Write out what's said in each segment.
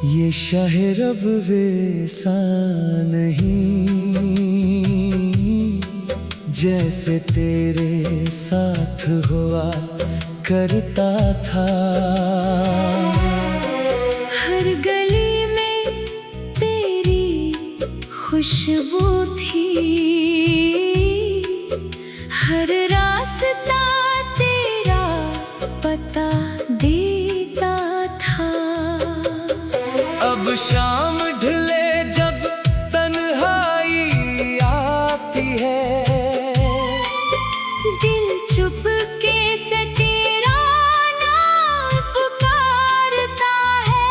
ये शहर अब वैसा नहीं जैसे तेरे साथ हुआ करता था। हर गली में तेरी खुशबू थी, हर रास्ता तेरा पता देता था। अब शाम ढले जब तन्हाई आती है, दिल चुपके से तेरा नाम पुकारता है।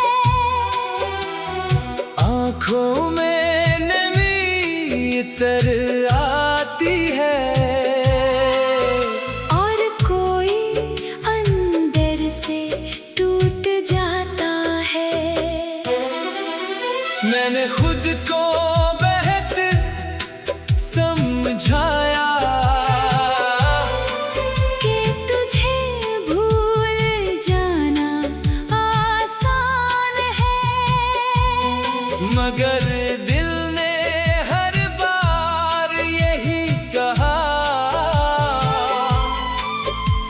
आँखों में नमी तर आती है, और कोई अंदर से टूट जाता है। मैंने खुद को बेहतर समझाया कि तुझे भूल जाना आसान है, मगर दिल ने हर बार यही कहा,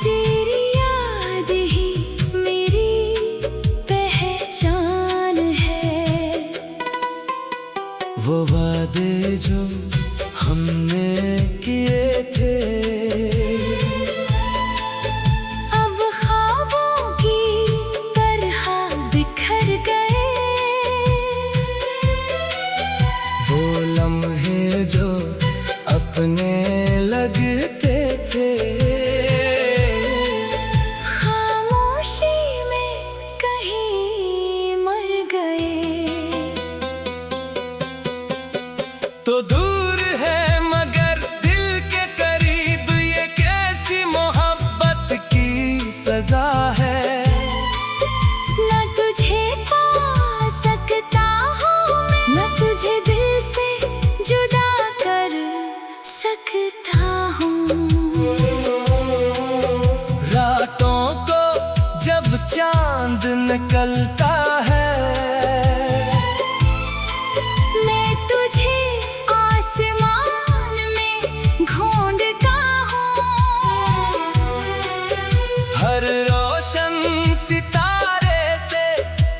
तेरी याद ही मेरी पहचान है। वो वादे जो हमने किए थे, अब ख्वाबों की तरह बिखर गए। वो लम्हे जो अपने लगते थे, खामोशी में कहीं मर गए। तो दूर है मगर दिल के करीब, ये कैसी मोहब्बत की सजा है। न तुझे पा सकता हूँ मैं, न तुझे दिल से जुदा कर सकता हूँ। रातों को जब चांद निकलता है, मैं तुझे आसमान में ढूंढता हूँ। हर रोशन सितारे से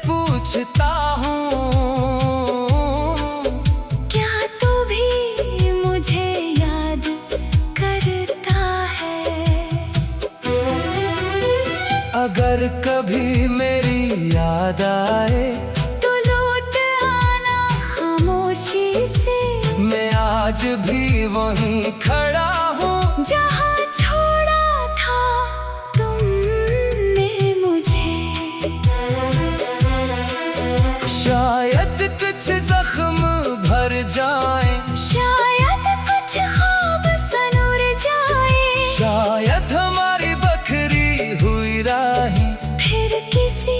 पूछता हूँ, क्या तू भी मुझे याद करता है? अगर कभी मेरी याद आए तो लौट आना खामोशी से। मैं आज भी वहीं खड़ा हूँ, जहाँ छोड़ा था तुमने मुझे। शायद कुछ जख्म भर जाए, शायद कुछ ख्वाब सनूर जाए, शायद हमारी बखरी हुई राहें फिर किसी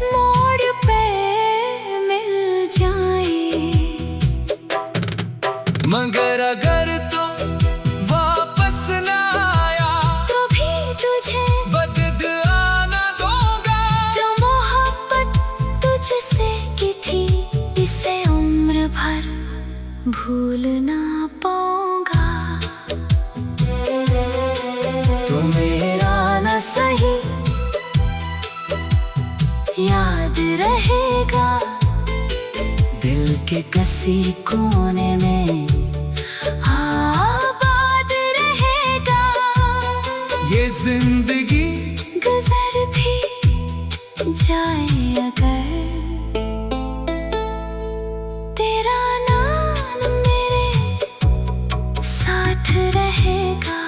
मोड़ पे मिल जाए। मगर अगर तो वापस न आया तो भी तुझे बददुआ न दूंगा। जो मोहब्बत तुझसे की थी, इसे उम्र भर भूल ना पाऊंगा। तो मेरा न सही याद रहेगा, दिल के किसी कोने में आबाद रहेगा। ये जिंदगी गुजर भी जाए अगर, तेरा नाम मेरे साथ रहेगा।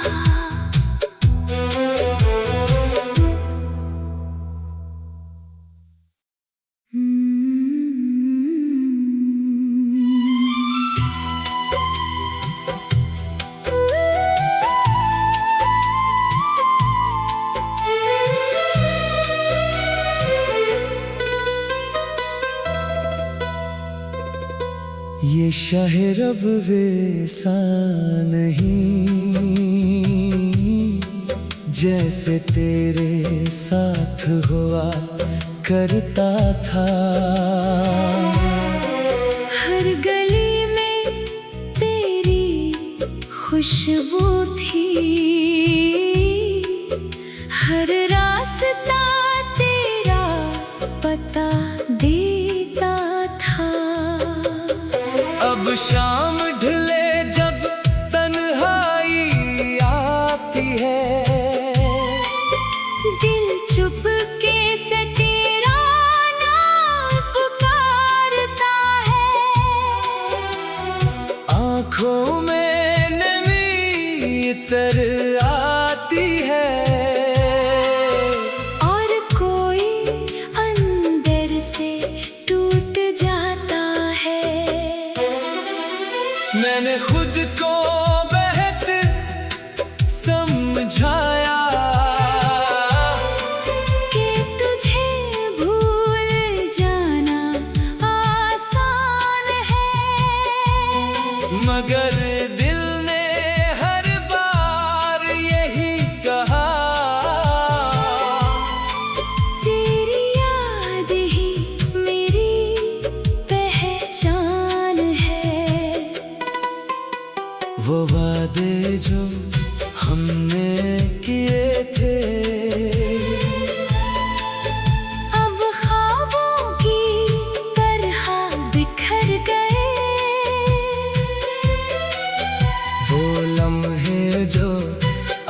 ये शहर अब वैसा नहीं जैसे तेरे साथ हुआ करता था। हर गली में तेरी खुशबू थी, हर रास्ता तेरा पता देता था। अब शाम ढले जब तन्हाई आती है, दिल चुपके से तेरा नाम पुकारता है। आँखों में नमी तर आती है, और कोई अंदर से टूट जाता है। मैंने खुद को बेहतर समझाया कि तुझे भूल जाना आसान है, मगर दिल ने हर बार यही कहा, तेरी याद ही मेरी पहचान है। वो वादे जो हमने किए थे, अब ख्वाबों की तरह बिखर गए। वो लम्हे जो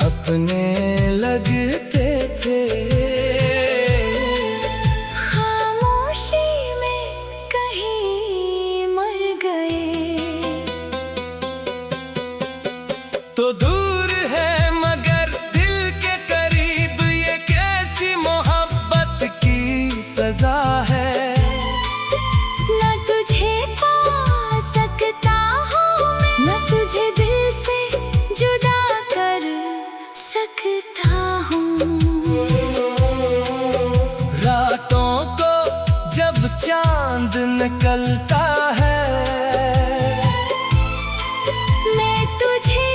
अपने लगते थे, खामोशी में कहीं मर गए। तो दूर है मगर दिल के करीब, ये कैसी मोहब्बत की सजा है। न तुझे पा सकता हूँ मैं, न तुझे दिल से जुदा कर सकता हूँ। रातों को जब चांद निकलता है, मैं तुझे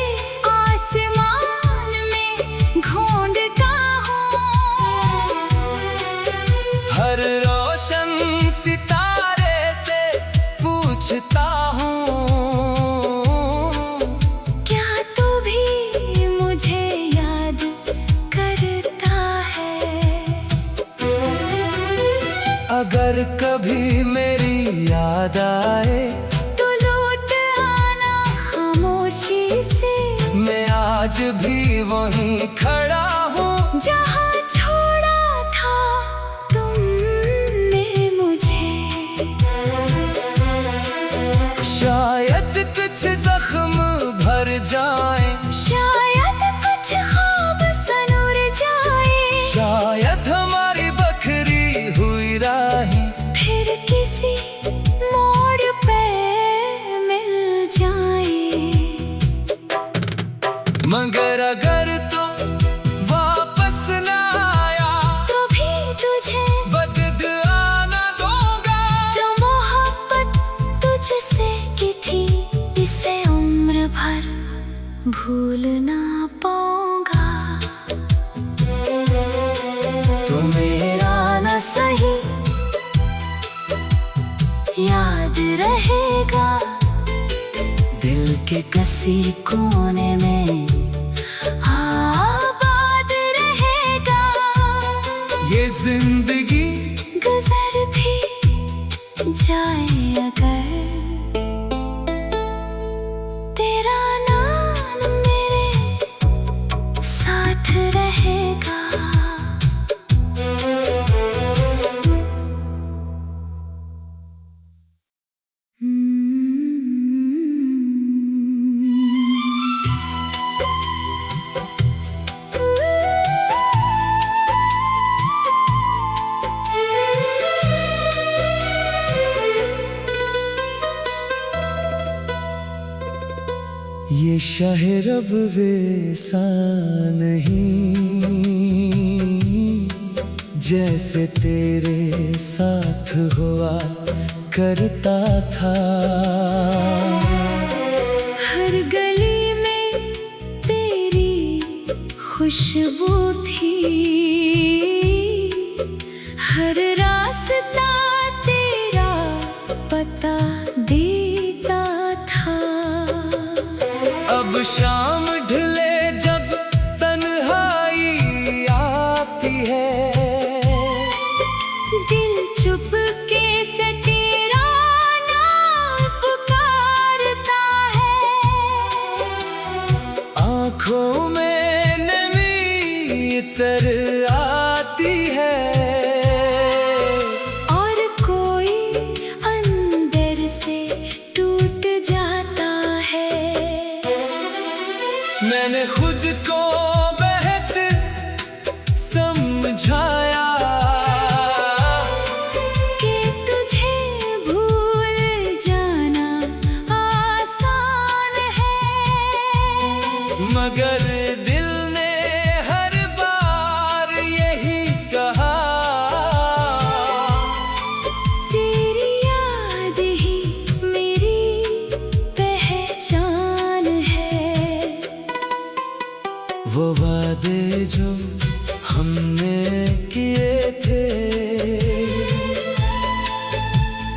आसमान में ढूंढता हूँ। हर रोशन सितारे से पूछता हूँ, क्या तू भी मुझे याद करता है? अगर कभी मेरी याद आए तो लौट आना खामोशी से, मैं आज भी वहीं खड़ा हूँ जहाँ छोड़ा था तुमने मुझे। शायद कुछ जख्म भर जाए, शायद कुछ ख्वाब सनूर जाए, शायद हमारी बखरी हुई राहें फिर किसी मोड़ पे मिल जाए। मगर अगर तो वापस न आया, तो भी तुझे बददुआ न दूंगा। जो मोहब्बत तुझसे की थी, इसे उम्र भर भूल ना पाऊंगा। तो मेरा न सही याद रहेगा, दिल के किसी कोने में आबाद रहेगा। ये जिंदगी गुजर भी जाए अगर, तेरा नाम मेरे साथ रहेगा। ये शहर अब वैसा नहीं, जैसे तेरे साथ हुआ करता था। हर गली में तेरी खुशबू थी, हर रात दिल चुपके से तेरा नाम पुकारता है। आँखों में नमी तर आती है और कोई अंदर से टूट जाता है। मैंने खुद को बेहद समझाया कि तुझे भूल जाना आसान है, मगर दिल ने हर बार यही कहा, तेरी याद ही मेरी पहचान है। वो वादे जो हमने किए थे,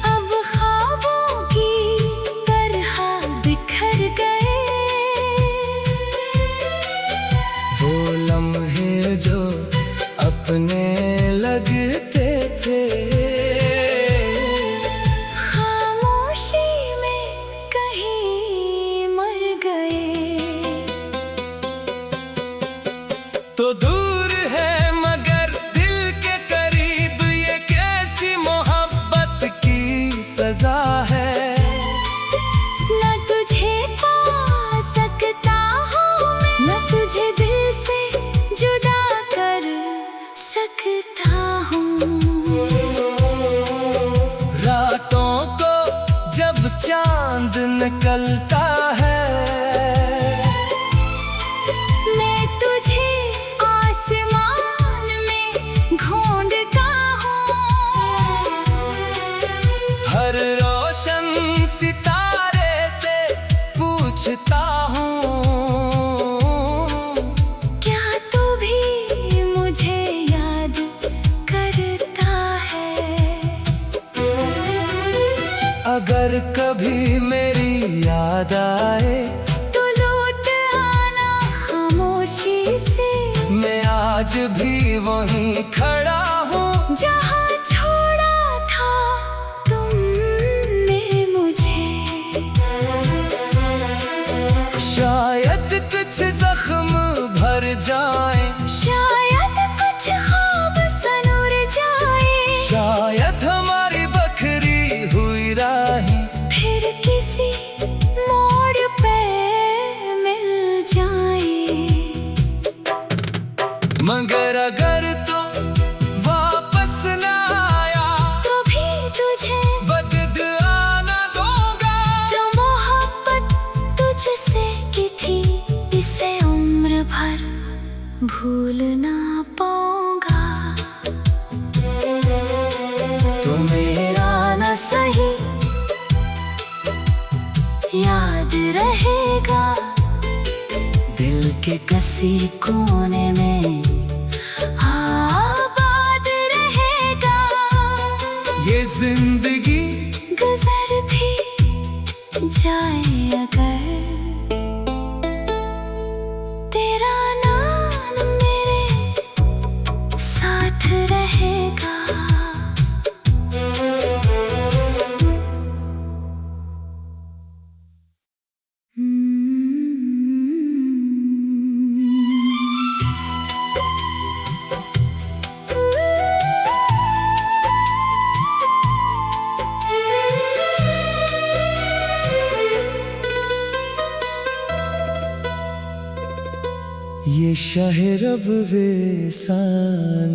अब ख्वाबों की तरह बिखर गए। वो लम्हे जो अपने लगते थे, खामोशी में कहीं मर गए। तो दूर है मगर दिल के करीब, ये कैसी मोहब्बत की सजा है। न तुझे पा सकता हूँ मैं, न तुझे दिल से जुदा कर सकता हूँ। रातों को जब चांद निकलता है, मैं तुझे आसमान में ढूंढता हूँ। हर रोशन सितारे से पूछता हूँ, क्या तू भी मुझे याद करता है? अगर कभी मेरी याद आए तो लौट आना खामोशी से, मैं आज भी वहीं खड़ा हूँ जहाँ छोड़ा था तुमने मुझे। शायद कुछ जख्म भर जाए, शायद कुछ ख्वाब सनूर जाए, शायद हमारी बखरी हुई राहें फिर किसी मोड़ पे मिल जाए। मगर अगर तू वापस न आया तो भी तुझे बददुआ दूंगा। जो मोहब्बत तुझसे की थी, इसे उम्र भर भूल ना पाऊंगा। तो मेरा न सही याद रहेगा, दिल के किसी कोने में आबाद रहेगा। ये जिंदगी गुजर भी जाए अगर, तेरा नाम मेरे साथ रहेगा। ये शहर अब वैसा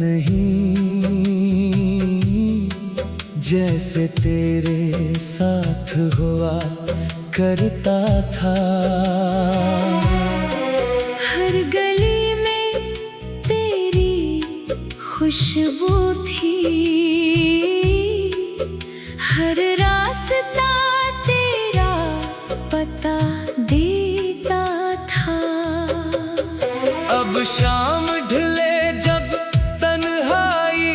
नहीं जैसे तेरे साथ हुआ करता था। हर गली में तेरी खुशबू थी, हर रास्ता तेरा पता देता था। अब शाम ढले जब तन्हाई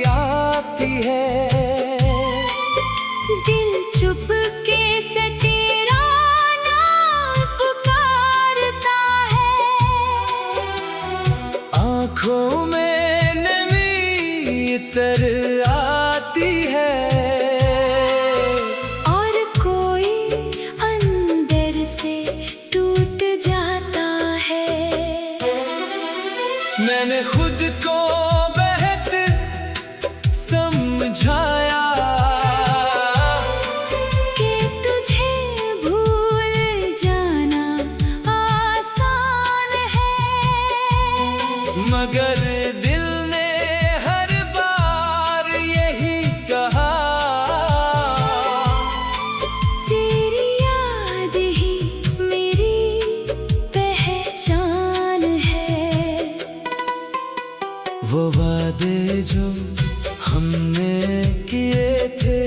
आती है, दिल चुपके से तेरा नाम पुकारता है। आँखों में नमी तर वादे जो हमने किए थे,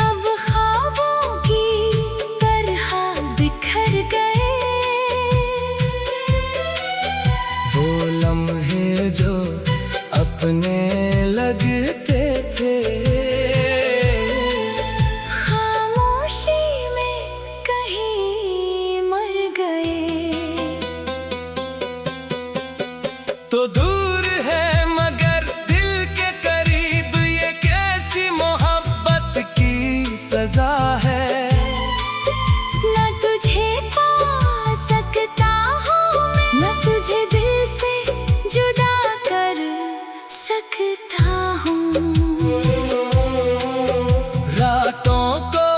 अब ख्वाबों की तरह बिखर गए। वो लम्हे जो अपने लगते थे, खामोशी में कहीं मर गए। तो दूर है मगर दिल के करीब, ये कैसी मोहब्बत की सजा है। न तुझे पा सकता हूँ मैं, न तुझे दिल से जुदा कर सकता हूँ। रातों को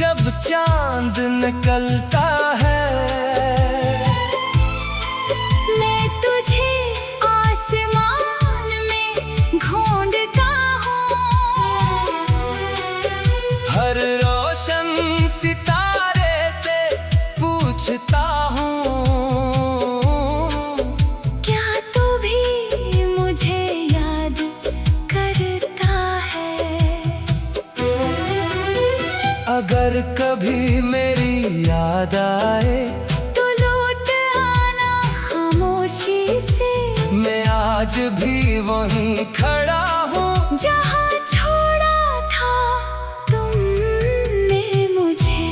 जब चांद निकलता है, मैं तुझे आसमान में ढूंढता हूँ। हर रोशन सितारे से पूछता हूँ, क्या तू भी मुझे याद करता है? अगर कभी मेरी याद आए तो लौट आना खामोशी से। मैं आज भी वहीं खड़ा हूँ, जहाँ छोड़ा था तुमने मुझे।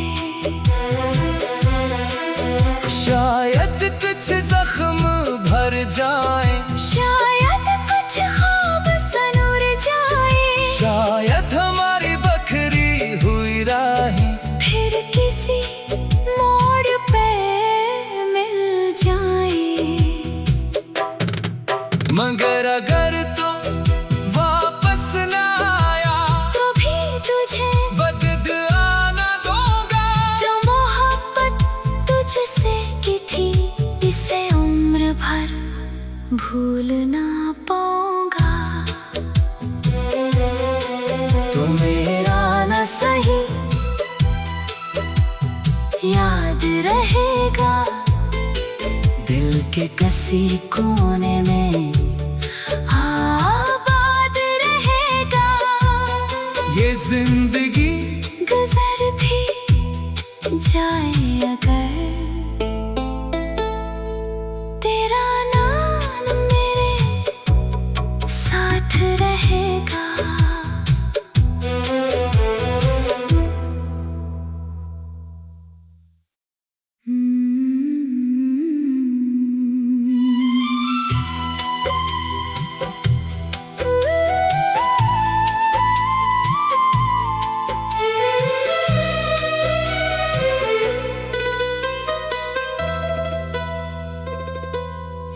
शायद कुछ जख्म भर जाए, शायद कुछ ख्वाब सनूर जाए, शायद हमारी बखरी हुई राहें फिर किसी मोड़ पे मिल जाए। मगर अगर तो वापस न आया, तो भी तुझे बददुआना दूंगा। जो मोहब्बत तुझसे की थी, इसे उम्र भर भूल ना पाऊंगा। तो मेरा ना सही याद रहेगा, दिल के किसी कोने में आबाद रहेगा। ये जिंदगी गुजर भी जाए अगर, तेरा नाम मेरे साथ रहेगा।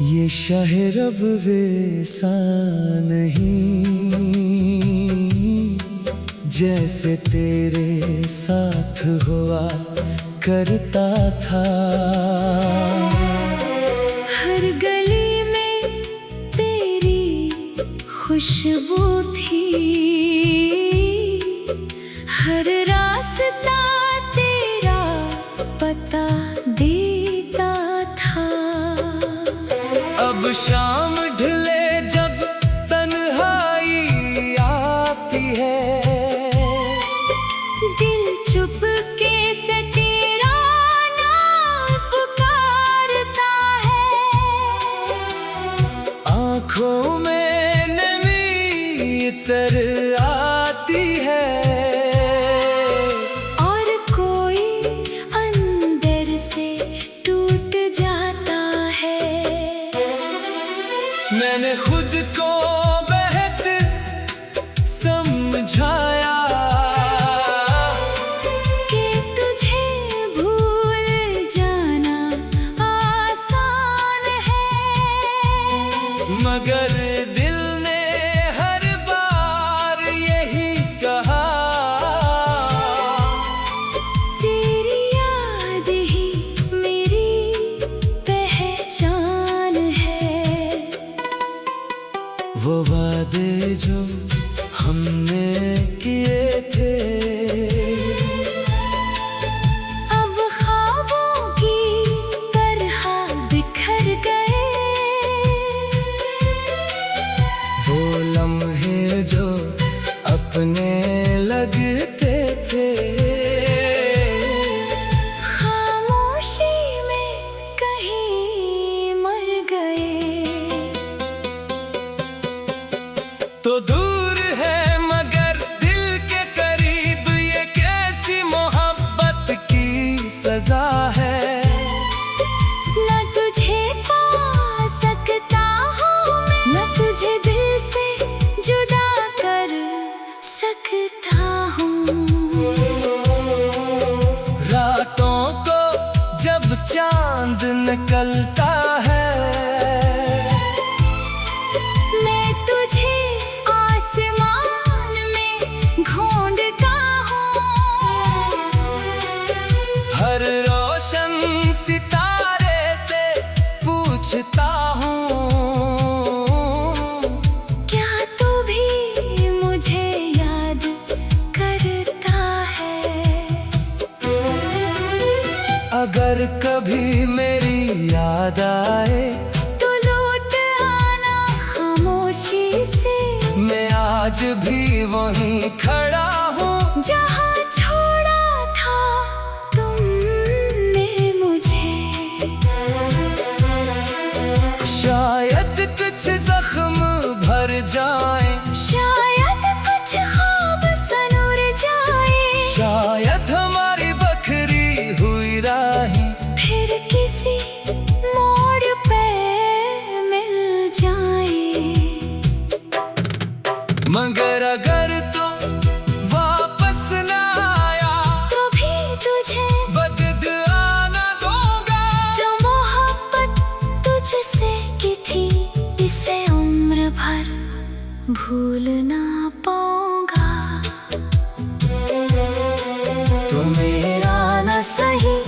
ये शहर अब वैसा नहीं, जैसे तेरे साथ हुआ करता था। हर गली में तेरी खुशबू थी, हर रास्ता तेरा पता देता था। अब शाम ढले जब तन्हाई आती है, दिल चुपके से तेरा नाम पुकारता है। आँखों में नमी तर आती है, और कोई अंदर से टूट जाता है। मैंने खुद को बेहतर समझाया कि तुझे भूल जाना आसान है, मगर दिल ने हर बार यही कहा, तेरी याद ही मेरी पहचान है। वो वादे जो हमने किए थे, अब ख्वाबों की तरह बिखर गए। जो अपने लगते थे, खामोशी में कहीं मर गए। तो दूर है मगर दिल के करीब, ये कैसी मोहब्बत की सजा है। न तुझे पा सकता हूँ मैं, न तुझे दिल से जुदा कर सकता हूँ। रातों को जब चांद निकलता है, मैं तुझे आसमान में ढूंढता हूँ। हर रोशन सितारे से पूछता हूँ, क्या तू भी मुझे याद करता है? अगर कभी मेरी याद आए तो लौट आना खामोशी से। मैं आज भी वहीं खड़ा हूँ, जहाँ छोड़ा था तुमने मुझे। शायद कुछ जख्म भर जाए, शायद कुछ ख्वाब सनूर जाए, शायद हमारी बखरी हुई राहें फिर किसी मोड़ पे मिल जाए। मगर अगर तू वापस न आया तो भी तुझे बददुआ न दूंगा। जो मोहब्बत तुझसे की थी, इसे उम्र भर भूल ना पाऊंगा। तो मेरा ना सही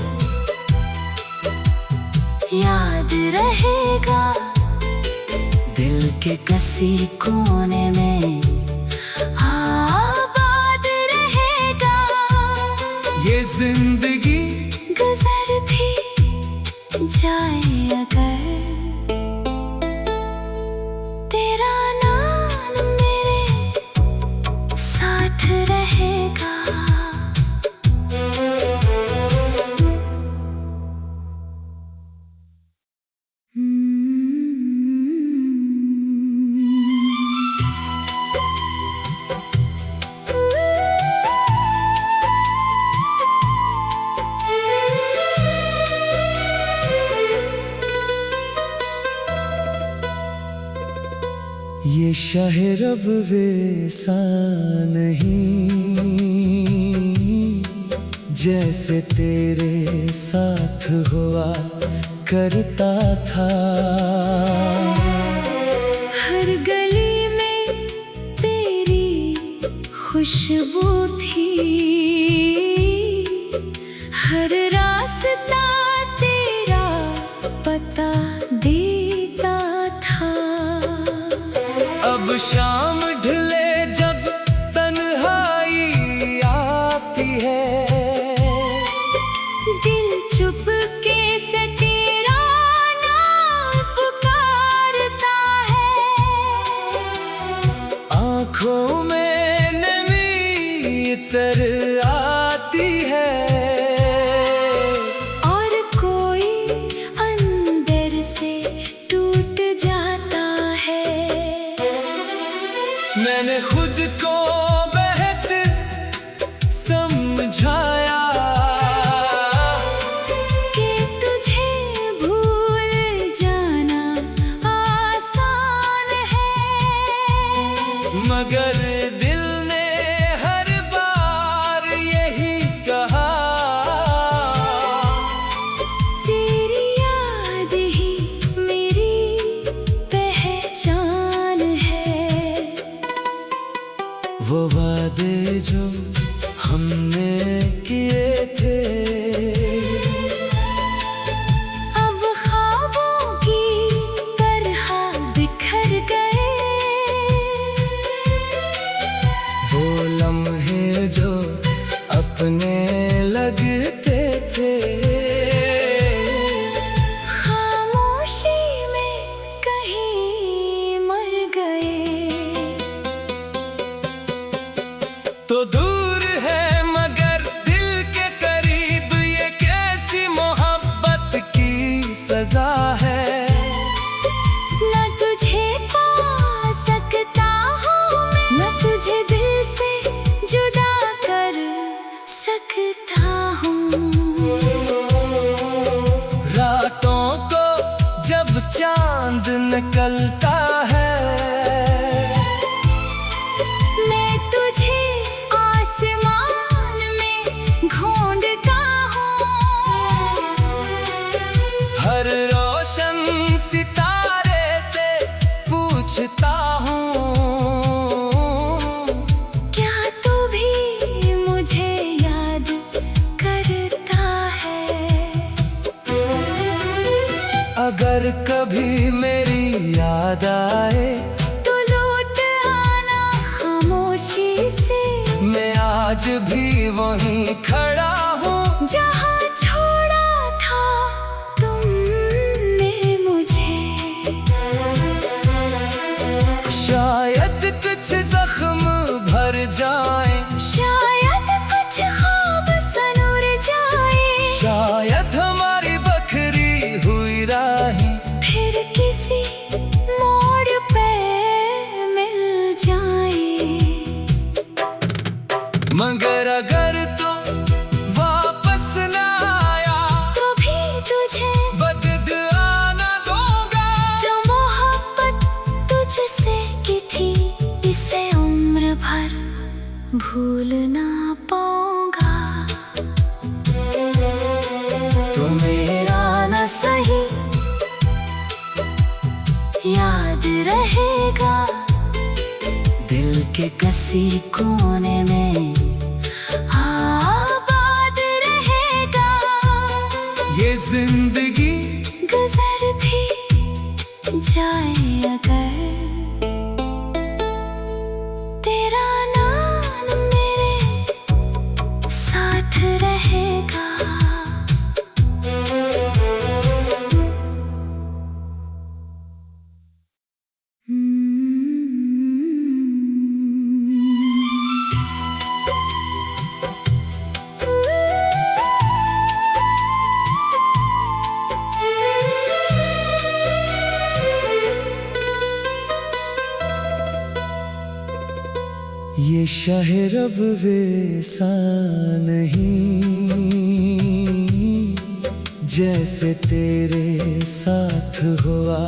याद रहेगा, दिल के किसी कोने में आबाद रहेगा। ये जिंदगी गुजर भी जाए अगर, तेरा नाम मेरे साथ रहेगा। ये शहर अब वैसा नहीं जैसे तेरे साथ हुआ करता था। हर गली में तेरी खुशबू थी, हर रास्ता तेरा पता देता था। अब शाम ढले जब तन्हाई आती है, दिल चुपके से तेरा नाम पुकारता है। आँखों में नमी तर आती है, और कोई अंदर से टूट जाता है। मैंने खुद को बेहतर समझाया कि तुझे भूल जाना आसान है, मगर दिल ने हर बार यही कहा, तेरी याद ही मेरी पहचान है। वो वादे जो हमने किए थे, अब ख्वाबों की तरह बिखर गए। वो लम्हे जो अपने लगते थे, खामोशी में कहीं मर गए। निकलता है। मैं तुझे आसमान में ढूंढता हूँ, हर रोशन सितारे से पूछता हूँ, क्या तू भी मुझे याद करता है? अगर कभी मेरी याद आए तो लौट आना खामोशी से। मैं आज भी वहीं खड़ा हूँ जहाँ छोड़ा था तुमने मुझे। शायद कुछ जख्म भर जाए, शायद कुछ ख्वाब सनूर जाए, शायद हमारी बखरी हुई राहें फिर किसी मोड़ पे मिल जाए। मगर अगर तू वापस न आया तो भी तुझे बददुआ न दूंगा। जो मोहब्बत तुझसे की थी इसे उम्र भर भूल ना पाऊंगा। तू मेरा न सही याद रहेगा, दिल के किसी कोने में आबाद रहेगा। ये जिंदगी गुजर भी जाए अगर तेरा नाम मेरे साथ रहेगा। ये शहर अब वैसा नहीं जैसे तेरे साथ हुआ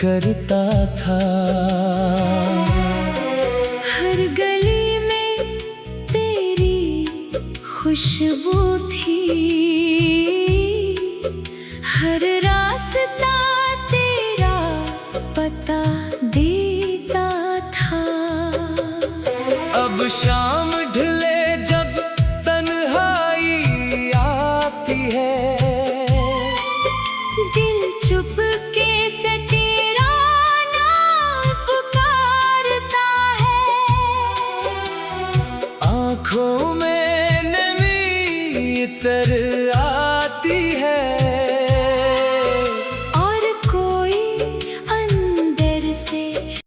करता था। हर गली में तेरी खुशबू थी, हर रास्ता तेरा पता देता था। अब शाम ढल